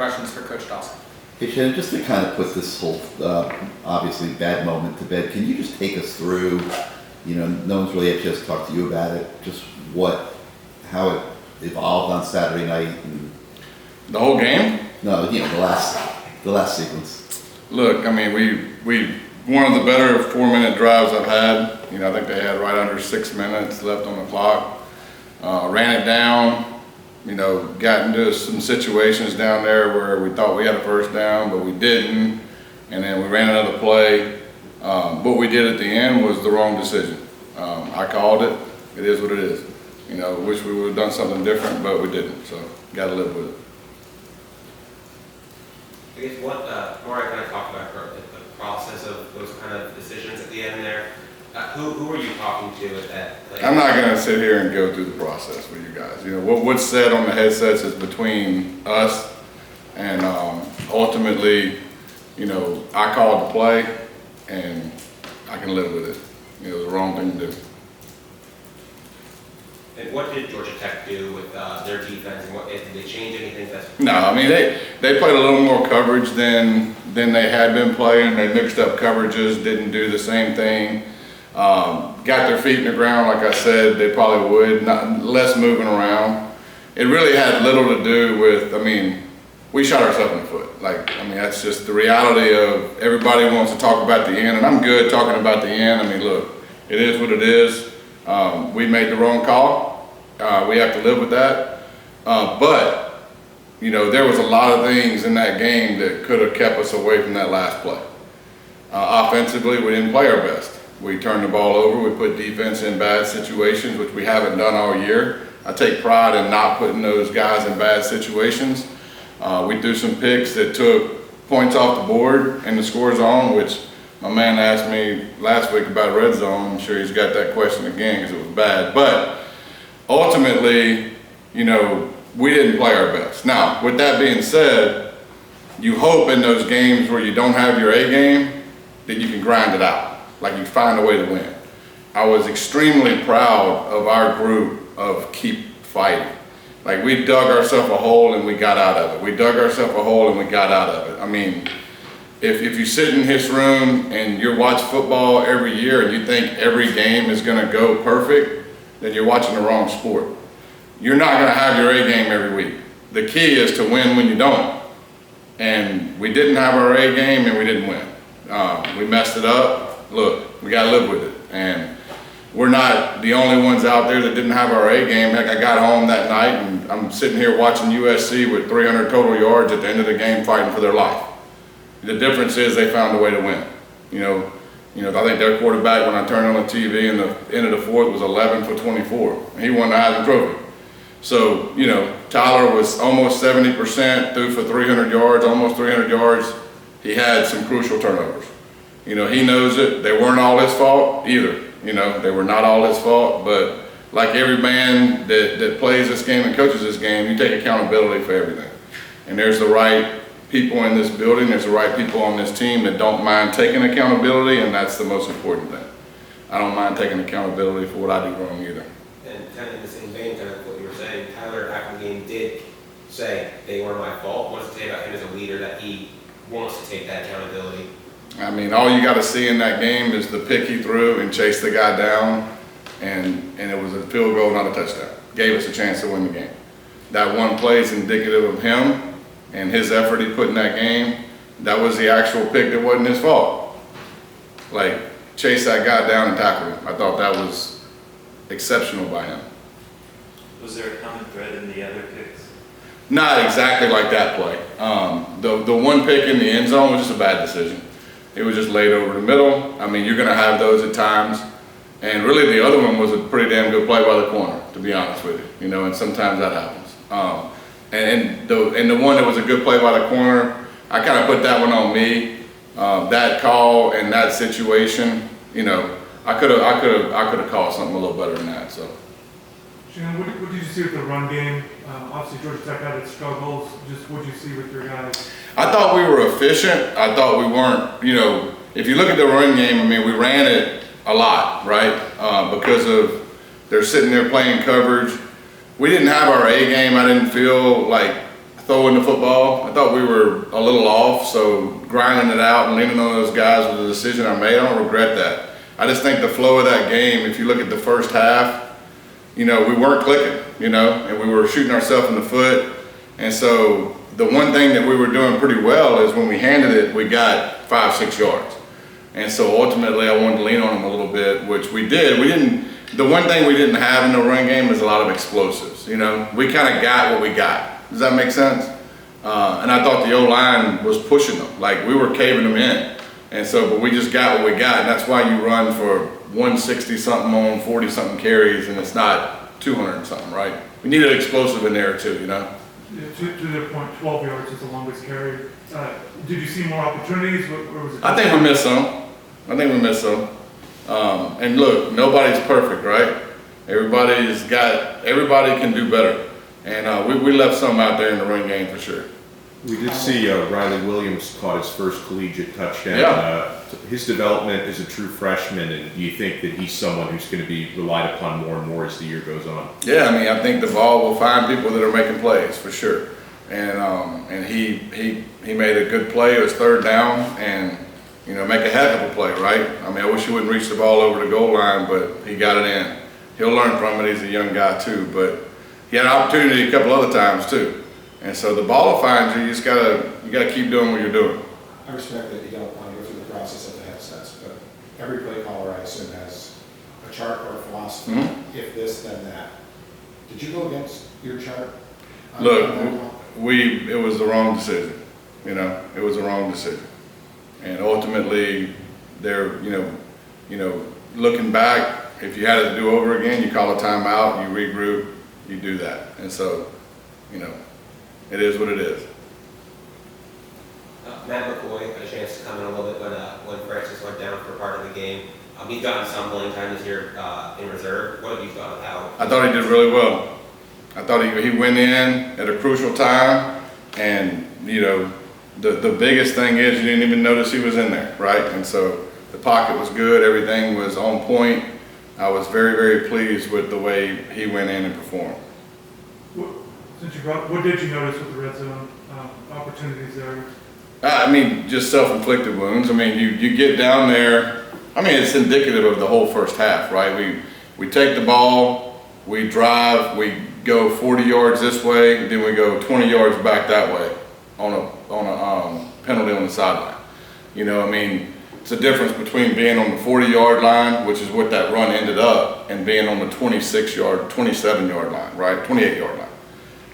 questions for Coach Dawson. Hey Shannon, just to kind of put this whole obviously bad moment to bed, can you just take us through, no one's really had a chance to talk to you about it, just how it evolved on Saturday night? And the whole game? No, the last sequence. Look, I mean, we one of the better 4-minute drives I've had. I think they had right under 6 minutes left on the clock. Ran it down. Got into some situations down there where we thought we had a first down, but we didn't. And then we ran another play. What we did at the end was the wrong decision. I called it. It is what it is. Wish we would have done something different, but we didn't. So, got to live with it. I guess what more I kind of talked about the process of those kind of decisions at the end there. Who were you talking to at that play? I'm not going to sit here and go through the process with you guys. What's said on the headsets is between us, and ultimately, I called the play, and I can live with it. It was the wrong thing to do. And what did Georgia Tech do with their defense, and did they change anything? No, I mean they played a little more coverage than they had been playing. They mixed up coverages, didn't do the same thing. Got their feet in the ground, like I said, they probably would. Less moving around. It really had little to do with. We shot ourselves in the foot. That's just the reality of everybody wants to talk about the end, and I'm good talking about the end. Look, it is what it is. We made the wrong call. We have to live with that. But there was a lot of things in that game that could have kept us away from that last play. Offensively, we didn't play our best. We turned the ball over. We put defense in bad situations, which we haven't done all year. I take pride in not putting those guys in bad situations. We threw some picks that took points off the board in the score zone, which my man asked me last week about red zone. I'm sure he's got that question again because it was bad. But ultimately, we didn't play our best. Now, with that being said, you hope in those games where you don't have your A game that you can grind it out, like you find a way to win. I was extremely proud of our group of keep fighting. We dug ourselves a hole and we got out of it. We dug ourselves a hole and we got out of it. If you sit in his room and you watch football every year and you think every game is going to go perfect, then you're watching the wrong sport. You're not going to have your A game every week. The key is to win when you don't. And we didn't have our A game and we didn't win. We messed it up. Look, we got to live with it. And we're not the only ones out there that didn't have our A game. Heck, I got home that night and I'm sitting here watching USC with 300 total yards at the end of the game fighting for their life. The difference is they found a way to win. I think their quarterback, when I turned on the TV in the end of the fourth, was 11 for 24. He won the Heisman Trophy. So, Tyler was almost 70%, threw for 300 yards, almost 300 yards. He had some crucial turnovers. He knows it. They weren't all his fault either. They were not all his fault, but like every man that plays this game and coaches this game, you take accountability for everything. And there's the right people in this building, there's the right people on this team that don't mind taking accountability, and that's the most important thing. I don't mind taking accountability for what I do wrong either. And kind of in the same vein, kind of what you were saying, Tyler after the game did say they weren't my fault. What does it say about him as a leader that he wants to take that accountability? All you got to see in that game is the pick he threw and chased the guy down, and it was a field goal, not a touchdown. Gave us a chance to win the game. That one play is indicative of him and his effort he put in that game. That was the actual pick that wasn't his fault. Chase that guy down and tackle him. I thought that was exceptional by him. Was there a common thread in the other picks? Not exactly like that play. The one pick in the end zone was just a bad decision. It was just laid over the middle. You're going to have those at times. And really the other one was a pretty damn good play by the corner, to be honest with you. And sometimes that happens. And the one that was a good play by the corner, I kind of put that one on me. That call and that situation, I could have called something a little better than that. So. Shannon, what did you see with the run game? Obviously, Georgia Tech had its struggles. Just what did you see with your guys? I thought we were efficient. I thought we weren't, if you look at the run game, we ran it a lot, right? Because of they're sitting there playing coverage. We didn't have our A game. I throwing the football. I thought we were a little off, so grinding it out and leaning on those guys was a decision I made. I don't regret that. I just think the flow of that game, if you look at the first half, we weren't clicking, and we were shooting ourselves in the foot. And so the one thing that we were doing pretty well is when we handed it, we got 5-6 yards. And so ultimately I wanted to lean on them a little bit, which we did. The one thing we didn't have in the run game is a lot of explosives. We kind of got what we got. Does that make sense? And I thought the O-line was pushing them. Like, we were caving them in. And so, but we just got what we got. And that's why you run for 160 something on 40 something carries and it's not 200 and something, right? We needed explosive in there too, Yeah, to their point, 12 yards is the longest carry. Did you see more opportunities? Or was it I think we missed some. And look, nobody's perfect, right? Everybody can do better. And we left some out there in the run game for sure. We did see Riley Williams caught his first collegiate touchdown. Yeah. His development as a true freshman, and do you think that he's someone who's going to be relied upon more and more as the year goes on? Yeah, I think the ball will find people that are making plays for sure. And he made a good play. It was third down, and make a heck of a play, right? I wish he wouldn't reach the ball over the goal line, but he got it in. He'll learn from it. He's a young guy too, but he had an opportunity a couple other times too. And so the ball will find you. You just gotta keep doing what you're doing. I respect that you don't want to go through the process of the headsets, but every play caller, I assume, has a chart or a philosophy. Mm-hmm. If this, then that. Did you go against your chart? Look, it was the wrong decision. It was the wrong decision. And ultimately, looking back, if you had it to do over again, you call a timeout, you regroup, you do that. And so, it is what it is. Matt McCoy had a chance to come in a little bit when Francis went down for part of the game. He's gotten some playing time this year in reserve. What have you thought of how? I thought he did really well. I thought he went in at a crucial time, and the biggest thing is you didn't even notice he was in there, right? And so the pocket was good, everything was on point. I was very, very pleased with the way he went in and performed. What did you notice with the red zone opportunities there? Just self-inflicted wounds. You get down there. It's indicative of the whole first half, right? We take the ball, we drive, we go 40 yards this way, then we go 20 yards back that way on a penalty on the sideline. It's a difference between being on the 40-yard line, which is what that run ended up, and being on the 27-yard line, right? 28-yard line.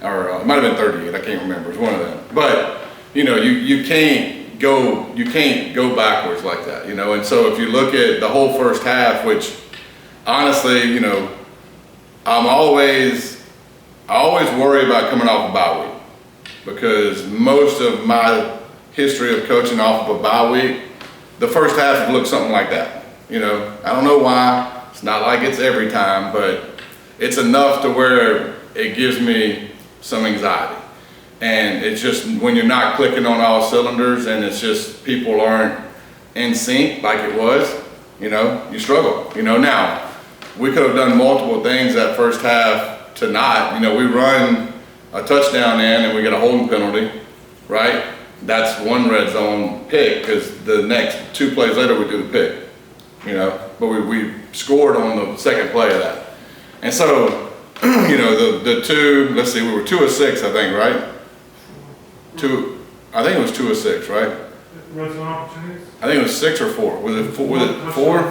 Or it might have been 38, I can't remember, it's one of them. But, you can't go backwards like that, and so if you look at the whole first half, which honestly, I always worry about coming off a bye week, because most of my history of coaching off of a bye week, the first half would look something like that. I don't know why, it's not like it's every time, but it's enough to where it gives me some anxiety. And it's just when you're not clicking on all cylinders and it's just people aren't in sync like it was, you struggle. Now, we could have done multiple things that first half to not. We run a touchdown in and we get a holding penalty, right? That's one red zone pick, because the next 2 plays later we do the pick, but we scored on the second play of that. And so, the two, let's see, we were 2 of 6, I think, right? I think it was 2 of 6, right? Red zone opportunities? I think it was 6 or 4. Was it 4? Touchdown,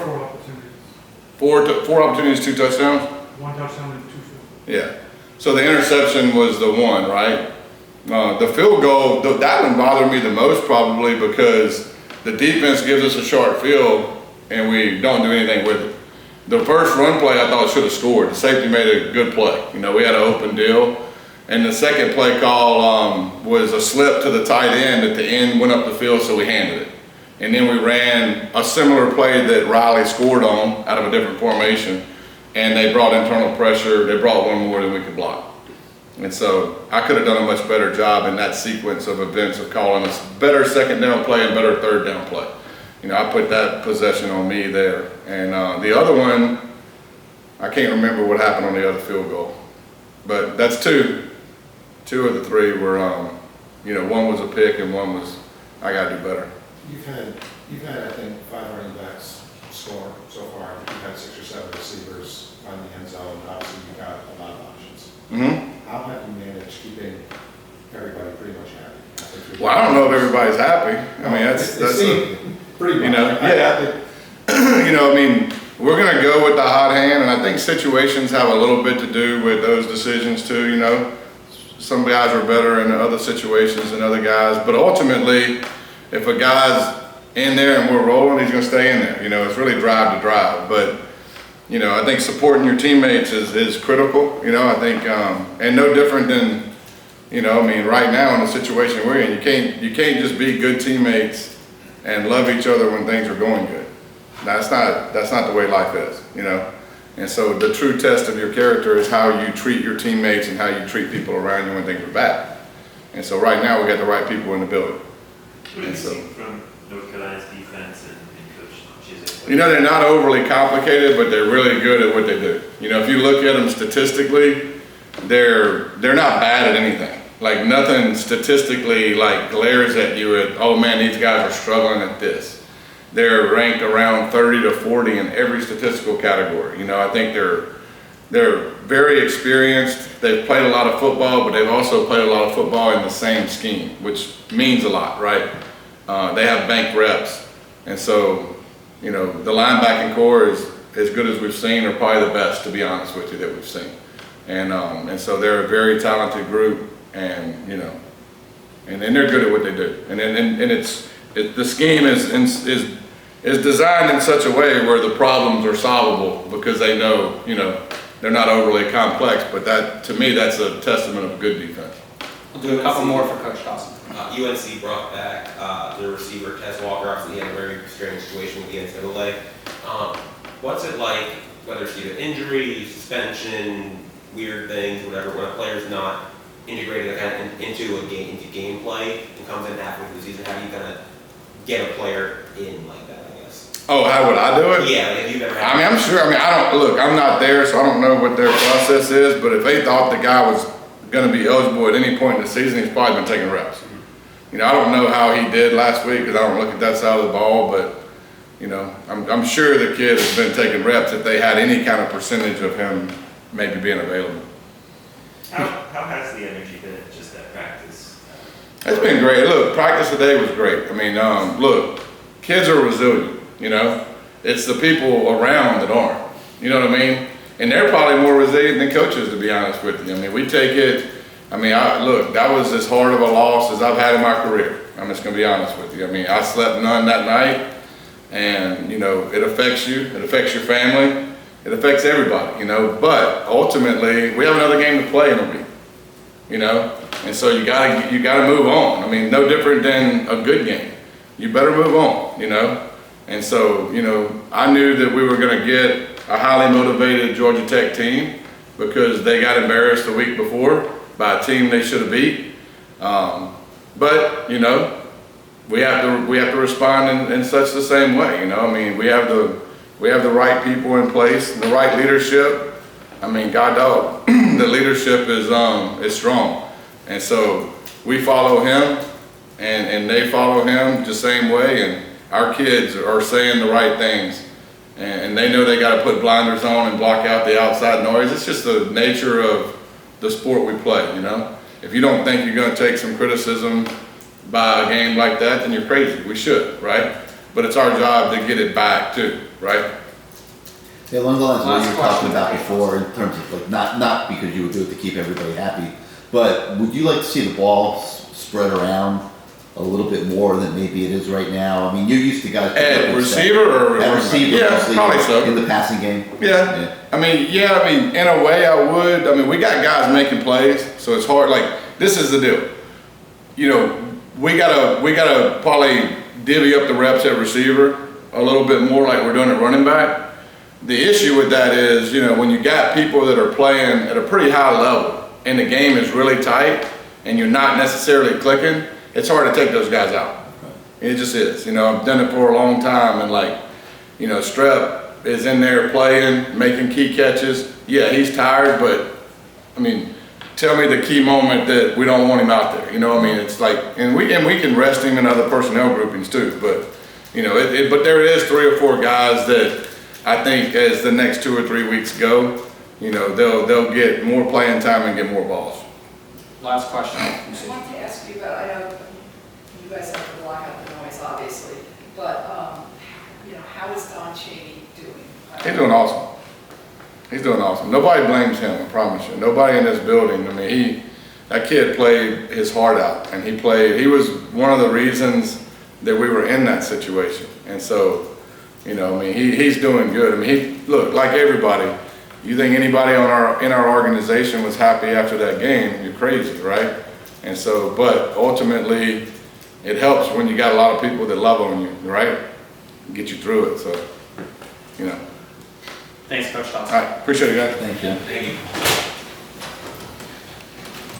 4 opportunities. 4 opportunities, 2 touchdowns? 1 touchdown and 2 field. Yeah. So the interception was the one, right? The field goal, that one bothered me the most probably because the defense gives us a short field and we don't do anything with it. The first run play I thought should have scored. The safety made a good play. We had an open deal. And the second play call was a slip to the tight end at the end, went up the field, so we handed it. And then we ran a similar play that Riley scored on out of a different formation. And they brought internal pressure. They brought one more than we could block. And so I could have done a much better job in that sequence of events of calling us better second down play and better third down play. I put that possession on me there. And the other one, I can't remember what happened on the other field goal. But that's 2. 2 of the 3 were, one was a pick and one was, I gotta do better. You've had, I think, 5 running backs score so far. You've had 6 or 7 receivers find the end zone. Obviously, you've got a lot of options. Mm-hmm. How have you managed keeping everybody pretty much happy? Well, I don't know if everybody's happy. I mean, that's pretty much. you know, yeah. We're going to go with the hot hand, and I think situations have a little bit to do with those decisions too. Some guys are better in other situations than other guys, but ultimately, if a guy's in there and we're rolling, he's going to stay in there. It's really drive to drive, but I think supporting your teammates is critical. I think, and no different than, right now in the situation we're in, you can't just be good teammates and love each other when things are going good. That's not the way life is, And so the true test of your character is how you treat your teammates and how you treat people around you when things are bad. And so right now we got the right people in the building. What have you seen from North Carolina's defense and Coach Jase? They're not overly complicated, but they're really good at what they do. If you look at them statistically, they're not bad at anything. Like nothing statistically like glares at you at, oh man, these guys are struggling at this. They're ranked around 30 to 40 in every statistical category. I think they're very experienced. They've played a lot of football, but they've also played a lot of football in the same scheme, which means a lot, right? They have bank reps. And so, the linebacking core is as good as we've seen, or probably the best, to be honest with you, that we've seen. And so they're a very talented group, and and they're good at what they do. And the scheme is designed in such a way where the problems are solvable because they know, they're not overly complex. But that, to me, that's a testament of a good defense. We'll do a couple more for Coach Dawson. UNC brought back their receiver, Tez Walker. Obviously, he had a very strange situation with the NCAA. What's it like, whether it's due to injury, suspension, weird things, whatever, when a player's not integrated kind of into gameplay and comes in halfway through the season? How do you kind of get a player in like that, I guess? Oh, how would I do it? Yeah, like if you've ever I mean, I'm sure. I'm not there, so I don't know what their process is. But if they thought the guy was going to be eligible at any point in the season, he's probably been taking reps. I don't know how he did last week because I don't look at that side of the ball. But I'm sure the kid has been taking reps if they had any kind of percentage of him maybe being available. How has the energy been just at practice? It's been great. Look, practice today was great. Look, kids are resilient, It's the people around that aren't, you know what I mean? And they're probably more resilient than coaches, to be honest with you. We take it, look, that was as hard of a loss as I've had in my career. I'm just going to be honest with you. I slept none that night, and, it affects you. It affects your family. It affects everybody, But ultimately, we have another game to play in a week, And so you gotta move on. No different than a good game. You better move on, And so, I knew that we were going to get a highly motivated Georgia Tech team because they got embarrassed the week before by a team they should have beat. But we have to respond in such the same way. We have the right people in place, and the right leadership. God dog, the leadership is strong, and so we follow him, and they follow him the same way. And our kids are saying the right things, and they know they got to put blinders on and block out the outside noise. It's just the nature of the sport we play. If you don't think you're going to take some criticism by a game like that, then you're crazy. We should, right? But it's our job to get it back too, right? Yeah, along the lines of what you were talking about before, in terms of not because you would do it to keep everybody happy, but would you like to see the ball spread around a little bit more than maybe it is right now? You're used to guys. At receiver or at receiver, yeah, probably so. In the passing game. Yeah. In a way, I would. We got guys making plays, so it's hard. This is the deal. We gotta probably divvy up the reps at receiver a little bit more, like we're doing at running back. The issue with that is, when you got people that are playing at a pretty high level and the game is really tight and you're not necessarily clicking, it's hard to take those guys out. It just is. I've done it for a long time, and Strep is in there playing, making key catches. Yeah, he's tired, but tell me the key moment that we don't want him out there. You know what I mean? It's like, and we can rest him in other personnel groupings too, but you know, but there is 3 or 4 guys that I think as the next 2 or 3 weeks go, you know, they'll get more playing time and get more balls. Last question. I wanted to ask you about, I know you guys have to block out the noise, obviously, but, you know, how is Don Chaney doing? He's doing awesome. He's doing awesome. Nobody blames him, I promise you. Nobody in this building. I mean, that kid played his heart out, and he was one of the reasons that we were in that situation. And so, you know, I mean, he's doing good. I mean, look, like everybody, you think anybody in our organization was happy after that game, you're crazy, right? And so, but ultimately, it helps when you got a lot of people that love on you, right? Get you through it, so, you know. Thanks, Coach Dawson. All right, appreciate it, guys. Thank you. Thank you.